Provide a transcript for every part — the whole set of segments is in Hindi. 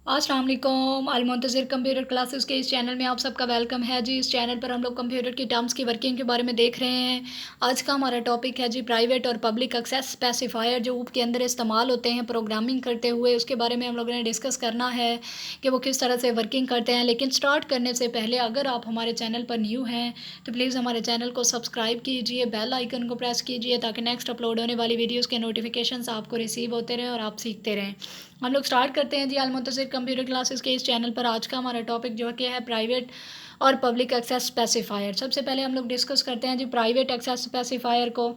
अस्सलाम वालेकुम। अलमुंतज़िर कंप्यूटर क्लासेस के इस चैनल में आप सबका वेलकम है जी। इस चैनल पर हम लोग कंप्यूटर की टर्म्स की वर्किंग के बारे में देख रहे हैं। आज का हमारा टॉपिक है जी प्राइवेट और पब्लिक एक्सेस स्पेसिफायर जो ऊप के अंदर इस्तेमाल होते हैं प्रोग्रामिंग करते हुए, उसके बारे में हम लोगों ने डिस्कस करना है कि वो किस तरह से वर्किंग करते हैं। लेकिन स्टार्ट करने से पहले अगर आप हमारे चैनल पर न्यू हैं तो प्लीज़ हमारे चैनल को सब्सक्राइब कीजिए, बेल आइकन को प्रेस कीजिए ताकि नेक्स्ट अपलोड होने वाली वीडियोज़ के नोटिफिकेशन आपको रिसीव होते रहें और आप सीखते रहें। हम लोग स्टार्ट करते हैं जी अलमुंतज़िर कंप्यूटर क्लासेस के इस चैनल पर। आज का हमारा टॉपिक जो है कि है प्राइवेट और पब्लिक एक्सेस स्पेसिफायर। सबसे पहले हम लोग डिस्कस करते हैं जी प्राइवेट एक्सेस स्पेसिफायर को।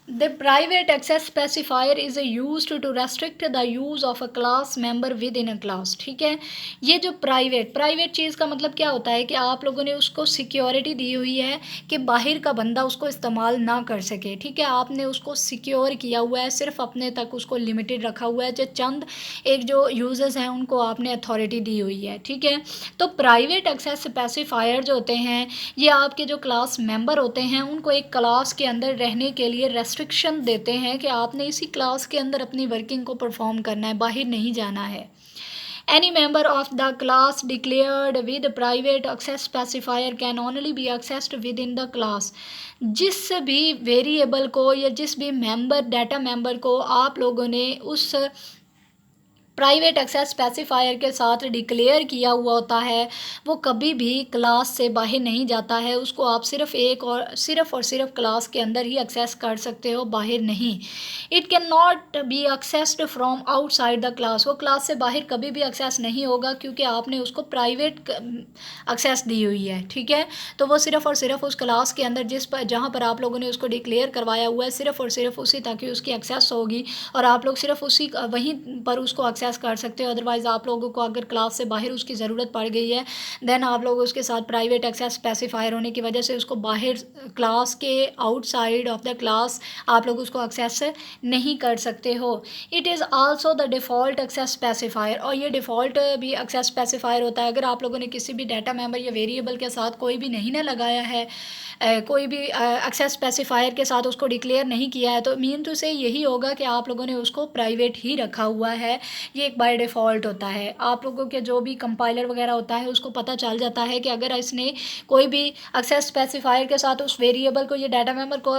The private access specifier is used to restrict the use of a class member within a class। ठीक है, ये जो प्राइवेट चीज़ का मतलब क्या होता है कि आप लोगों ने उसको सिक्योरिटी दी हुई है कि बाहर का बंदा उसको इस्तेमाल ना कर सके। ठीक है, आपने उसको सिक्योर किया हुआ है, सिर्फ अपने तक उसको लिमिटेड रखा हुआ है। जो चंद एक जो यूजर्स हैं उनको आपने अथॉरिटी दी हुई है। ठीक है, तो प्राइवेट एक्सेस स्पेसिफायर जो होते हैं ये आपके जो क्लास मेंबर होते हैं उनको एक क्लास के अंदर रहने के लिए रेस्ट्रिक्शन देते हैं कि आपने इसी क्लास के अंदर अपनी वर्किंग को परफॉर्म करना है, बाहर नहीं जाना है। Any member of the class declared with private access specifier can only be accessed within the class। जिस भी वेरिएबल को या जिस भी मेंबर डाटा मेंबर को आप लोगों ने उस प्राइवेट एक्सेस स्पेसिफायर के साथ डिक्लेयर किया हुआ होता है वो कभी भी क्लास से बाहर नहीं जाता है। उसको आप सिर्फ और सिर्फ क्लास के अंदर ही एक्सेस कर सकते हो, बाहर नहीं। It can not be accessed from outside the class. वो क्लास से बाहर कभी भी एक्सेस नहीं होगा क्योंकि आपने उसको प्राइवेट एक्सेस दी हुई है। ठीक है, तो वो सिर्फ और सिर्फ उस क्लास के अंदर जहाँ पर आप लोगों ने उसको डिक्लेयर करवाया हुआ है सिर्फ और सिर्फ उसी तक ही उसकी एक्सेस होगी और आप लोग सिर्फ उसी वहीं पर उसको एक्सेस कर सकते हो। अदरवाइज़ आप लोगों को अगर क्लास से बाहर उसकी ज़रूरत पड़ गई है देन आप लोग उसके साथ प्राइवेट एक्सेस स्पेसिफायर होने की वजह से उसको बाहर क्लास के आउटसाइड ऑफ द क्लास आप लोग उसको एक्सेस नहीं कर सकते हो। It is also the default access specifier, और ये डिफ़ॉल्ट भी एक्सेस स्पेसिफायर होता है। अगर आप लोगों ने किसी भी डाटा मेंबर या वेरिएबल के साथ कोई भी नहीं ना लगाया है, कोई भी एक्सेस स्पेसिफायर के साथ उसको डिक्लेयर नहीं किया है तो मीन टू से यही होगा कि आप लोगों ने उसको प्राइवेट ही रखा हुआ है। ये एक बाय डिफ़ॉल्ट होता है। आप लोगों के जो भी कंपाइलर वगैरह होता है उसको पता चल जाता है कि अगर इसने कोई भी एक्सेस स्पेसिफायर के साथ उस वेरिएबल को या डाटा मेंबर को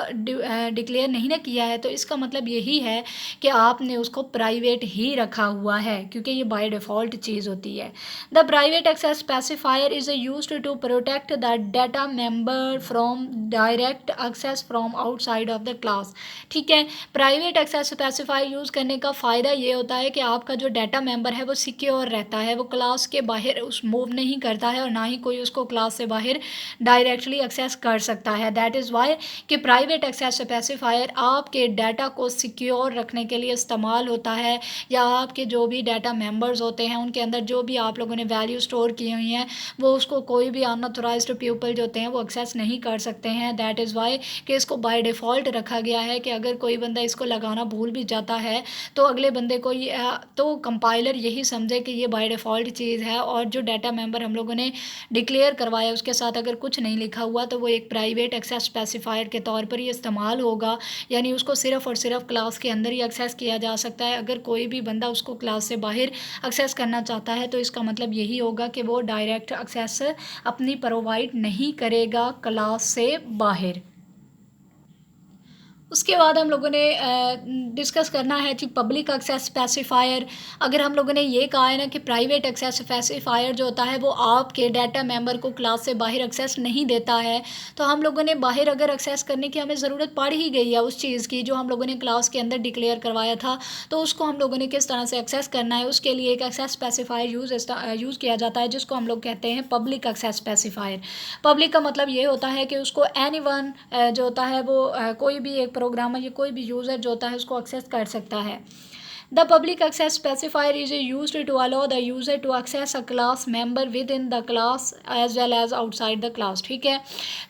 डिक्लेयर नहीं ना किया है तो इसका मतलब यही है कि आपने उसको प्राइवेट ही रखा हुआ है क्योंकि ये बाय डिफ़ॉल्ट चीज़ होती है। The private access specifier is used to protect the data member from direct access from outside of the class. ठीक है, प्राइवेट एक्सेस स्पेसिफायर यूज़ करने का फ़ायदा ये होता है कि आपका जो डाटा मेंबर है वो सिक्योर रहता है, वो क्लास के बाहर उस मूव नहीं करता है और ना ही कोई उसको क्लास से बाहर डायरेक्टली एक्सेस कर सकता है। दैट इज़ वाई कि प्राइवेट एक्सेस स्पेसिफायर आपके डाटा को सिक्योर रखने के लिए इस्तेमाल होता है, या आपके जो भी डाटा मेंबर्स होते हैं उनके अंदर जो भी आप लोगों ने वैल्यू स्टोर की हुई हैं वो उसको कोई भी अनऑथराइज्ड पीपल जो होते हैं वो एक्सेस नहीं कर सकते हैं। दैट इज़ वाई कि इसको बाय डिफ़ॉल्ट रखा गया है कि अगर कोई बंदा इसको लगाना भूल भी जाता है तो अगले बंदे को तो कंपाइलर यही समझे कि ये बाय डिफ़ॉल्ट चीज़ है और जो डाटा मेंबर हम लोगों ने डिक्लेयर करवाया उसके साथ अगर कुछ नहीं लिखा हुआ तो वो एक प्राइवेट एक्सेस स्पेसिफायर के तौर पर ही इस्तेमाल होगा, यानी उसको सिर्फ और सिर्फ क्लास के अंदर ही एक्सेस किया जा सकता है। अगर कोई भी बंदा उसको क्लास से बाहर एक्सेस करना चाहता है तो इसका मतलब यही होगा कि वो डायरेक्ट एक्सेस अपनी प्रोवाइड नहीं करेगा क्लास से बाहर। उसके बाद हम लोगों ने डिस्कस करना है कि पब्लिक एक्सेस स्पेसिफायर। अगर हम लोगों ने ये कहा है ना कि प्राइवेट एक्सेस स्पेसिफायर जो होता है वो आपके डाटा मेंबर को क्लास से बाहर एक्सेस नहीं देता है, तो हम लोगों ने बाहर अगर एक्सेस करने की हमें ज़रूरत पड़ ही गई है उस चीज़ की जो हम लोगों ने क्लास के अंदर डिक्लेयर करवाया था, तो उसको हम लोगों ने किस तरह से एक्सेस करना है उसके लिए एक एक्सेस स्पेसिफायर यूज़ किया जाता है जिसको हम लोग कहते हैं पब्लिक एक्सेस स्पेसिफायर। पब्लिक का मतलब ये होता है कि उसको एनीवन जो होता है वो कोई भी एक प्रोग्रामर या कोई भी यूज़र जो होता है उसको एक्सेस कर सकता है। The public access specifier is used to allow the user to access a class member within the class as well as outside the class. ठीक है,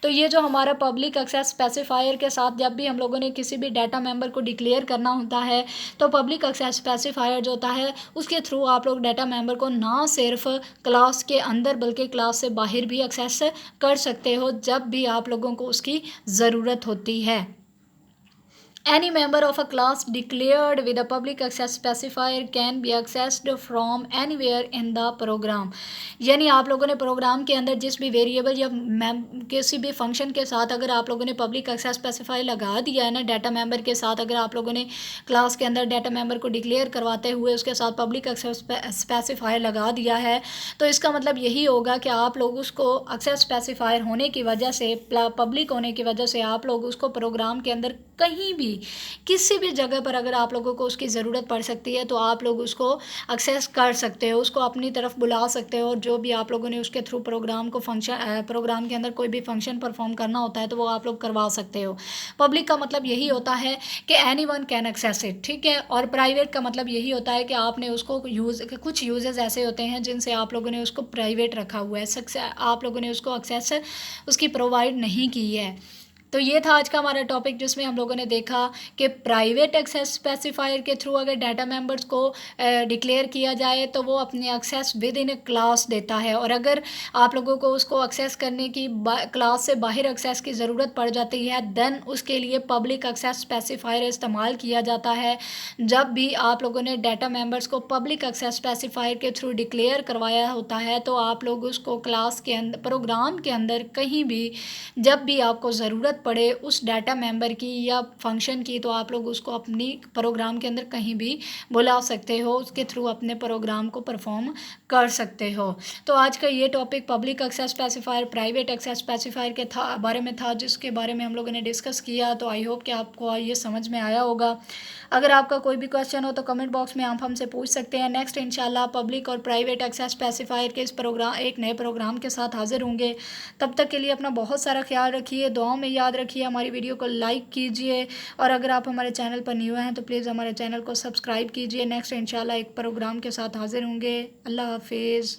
तो ये जो हमारा पब्लिक एक्सेस स्पेसिफायर के साथ जब भी हम लोगों ने किसी भी डाटा मेंबर को डिक्लेयर करना होता है तो पब्लिक एक्सेस स्पेसिफायर जो होता है उसके थ्रू आप लोग डाटा मेंबर को ना सिर्फ क्लास के अंदर बल्कि क्लास से बाहर भी एक्सेस कर सकते हो जब भी आप लोगों को उसकी ज़रूरत होती है। Any member of a class declared with a public access specifier can be accessed from anywhere in the program। यानी आप लोगों ने प्रोग्राम के अंदर जिस भी वेरिएबल या किसी भी फंक्शन के साथ अगर आप लोगों ने पब्लिक एक्सेस स्पेसिफाई लगा दिया है ना, डाटा मेंबर के साथ अगर आप लोगों ने क्लास के अंदर डाटा मेंबर को डिक्लेयर करवाते हुए उसके साथ पब्लिक एक्सेस स्पेसिफायर लगा दिया है, तो इसका मतलब यही होगा कि आप लोग उसको एक्सेस स्पेसिफायर होने की वजह से, पब्लिक होने की वजह से आप लोग उसको प्रोग्राम के अंदर कहीं भी किसी भी जगह पर अगर आप लोगों को उसकी ज़रूरत पड़ सकती है तो आप लोग उसको एक्सेस कर सकते हो, उसको अपनी तरफ बुला सकते हो, और जो भी आप लोगों ने उसके थ्रू प्रोग्राम को प्रोग्राम के अंदर कोई भी फंक्शन परफॉर्म करना होता है तो वो आप लोग करवा सकते हो। पब्लिक का मतलब यही होता है कि anyone can access it, ठीक है। और प्राइवेट का मतलब यही होता है कि आपने उसको कुछ यूजेस ऐसे होते हैं जिनसे आप लोगों ने उसको प्राइवेट रखा हुआ है, आप लोगों ने उसको एक्सेस उसकी प्रोवाइड नहीं की है। तो ये था आज का हमारा टॉपिक जिसमें हम लोगों ने देखा कि प्राइवेट एक्सेस स्पेसिफायर के थ्रू अगर डाटा मेंबर्स को डिक्लेयर किया जाए तो वो अपने access within a class देता है, और अगर आप लोगों को उसको एक्सेस करने की क्लास से बाहर एक्सेस की ज़रूरत पड़ जाती है देन उसके लिए पब्लिक एक्सेस स्पेसिफायर इस्तेमाल किया जाता है। जब भी आप लोगों ने डाटा मेंबर्स को पब्लिक एक्सेस स्पेसिफायर के थ्रू डिक्लेयर करवाया होता है तो आप लोग उसको क्लास के अंदर, प्रोग्राम के अंदर कहीं भी जब भी आपको ज़रूरत पड़े उस डाटा मेंबर की या फंक्शन की तो आप लोग उसको अपनी प्रोग्राम के अंदर कहीं भी बुला सकते हो, उसके थ्रू अपने प्रोग्राम को परफॉर्म कर सकते हो। तो आज का ये topic public access specifier private access specifier के बारे में था, जिसके बारे में हम लोगों ने डिस्कस किया। तो आई होप कि आपको ये समझ में आया होगा। अगर आपका कोई भी क्वेश्चन हो तो कमेंट बॉक्स में आप हमसे पूछ सकते हैं। नेक्स्ट इंशाल्लाह पब्लिक और प्राइवेट एक्सेस स्पेसिफायर के इस प्रोग्राम एक नए प्रोग्राम के साथ हाजिर होंगे। तब तक के लिए अपना बहुत सारा ख्याल रखिए, दुआओं में याद रखिए, हमारी वीडियो को लाइक कीजिए, और अगर आप हमारे चैनल पर न्यू हैं तो प्लीज़ हमारे चैनल को सब्सक्राइब कीजिए। नेक्स्ट इंशाल्लाह एक प्रोग्राम के साथ हाजिर होंगे। अल्लाह हाफिज़।